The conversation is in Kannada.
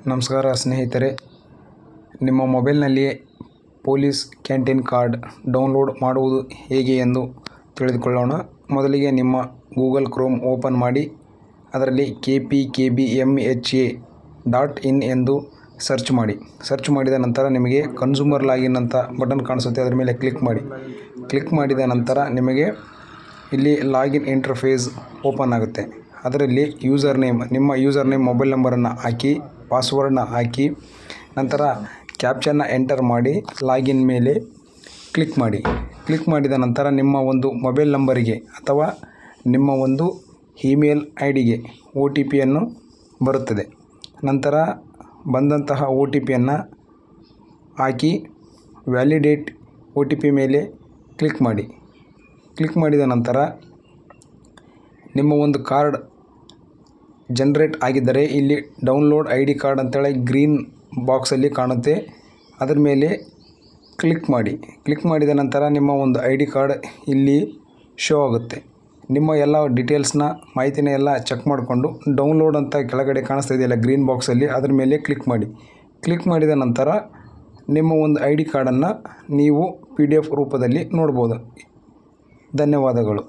ನಮಸ್ಕಾರ ಸ್ನೇಹಿತರೆ, ನಿಮ್ಮ ಮೊಬೈಲ್ನಲ್ಲಿಯೇ ಪೊಲೀಸ್ ಕ್ಯಾಂಟೀನ್ ಕಾರ್ಡ್ ಡೌನ್ಲೋಡ್ ಮಾಡುವುದು ಹೇಗೆ ಎಂದು ತಿಳಿದುಕೊಳ್ಳೋಣ. ಮೊದಲಿಗೆ ನಿಮ್ಮ ಗೂಗಲ್ ಕ್ರೋಮ್ ಓಪನ್ ಮಾಡಿ ಅದರಲ್ಲಿ kpkbmha.in ಎಂದು ಸರ್ಚ್ ಮಾಡಿ. ಸರ್ಚ್ ಮಾಡಿದ ನಂತರ ನಿಮಗೆ ಕನ್ಸ್ಯೂಮರ್ ಲಾಗಿನ್ ಅಂತ ಬಟನ್ ಕಾಣಿಸುತ್ತೆ, ಅದರ ಮೇಲೆ ಕ್ಲಿಕ್ ಮಾಡಿ. ಕ್ಲಿಕ್ ಮಾಡಿದ ನಂತರ ನಿಮಗೆ ಇಲ್ಲಿ ಲಾಗಿನ್ ಇಂಟರ್ಫೇಸ್ ಓಪನ್ ಆಗುತ್ತೆ. ಅದರಲ್ಲಿ ನಿಮ್ಮ ಯೂಸರ್ ನೇಮ್ ಮೊಬೈಲ್ ನಂಬರನ್ನು ಹಾಕಿ, ಪಾಸ್ವರ್ಡ್ನ ಹಾಕಿ, ನಂತರ ಕ್ಯಾಪ್ಚನ್ನ ಎಂಟರ್ ಮಾಡಿ ಲಾಗಿನ್ ಮೇಲೆ ಕ್ಲಿಕ್ ಮಾಡಿ. ಕ್ಲಿಕ್ ಮಾಡಿದ ನಂತರ ನಿಮ್ಮ ಒಂದು ಮೊಬೈಲ್ ನಂಬರಿಗೆ ಅಥವಾ ನಿಮ್ಮ ಒಂದು ಇಮೇಲ್ ಐಡಿಗೆ OTP ಬರುತ್ತದೆ. ನಂತರ ಬಂದಂತಹ OTPಯನ್ನು ಹಾಕಿ ವ್ಯಾಲಿಡೇಟ್ OTP ಮೇಲೆ ಕ್ಲಿಕ್ ಮಾಡಿ. ಕ್ಲಿಕ್ ಮಾಡಿದ ನಂತರ ನಿಮ್ಮ ಒಂದು ಕಾರ್ಡ್ ಜನರೇಟ್ ಆಗಿದ್ದರೆ ಇಲ್ಲಿ ಡೌನ್ಲೋಡ್ ID ಕಾರ್ಡ್ ಅಂತೇಳಿ ಗ್ರೀನ್ ಬಾಕ್ಸಲ್ಲಿ ಕಾಣುತ್ತೆ, ಅದರ ಮೇಲೆ ಕ್ಲಿಕ್ ಮಾಡಿ. ಕ್ಲಿಕ್ ಮಾಡಿದ ನಂತರ ನಿಮ್ಮ ಒಂದು ID ಕಾರ್ಡ್ ಇಲ್ಲಿ ಶೋ ಆಗುತ್ತೆ. ನಿಮ್ಮ ಎಲ್ಲ ಡೀಟೇಲ್ಸ್ನ ಮಾಹಿತಿನ ಎಲ್ಲ ಚೆಕ್ ಮಾಡಿಕೊಂಡು ಡೌನ್ಲೋಡ್ ಅಂತ ಕೆಳಗಡೆ ಕಾಣಿಸ್ತಾ ಇದೆಯಲ್ಲ ಗ್ರೀನ್ ಬಾಕ್ಸಲ್ಲಿ, ಅದರ ಮೇಲೆ ಕ್ಲಿಕ್ ಮಾಡಿ. ಕ್ಲಿಕ್ ಮಾಡಿದ ನಂತರ ನಿಮ್ಮ ಒಂದು ID ಕಾರ್ಡನ್ನು ನೀವು PDF ರೂಪದಲ್ಲಿ ನೋಡ್ಬೋದು. ಧನ್ಯವಾದಗಳು.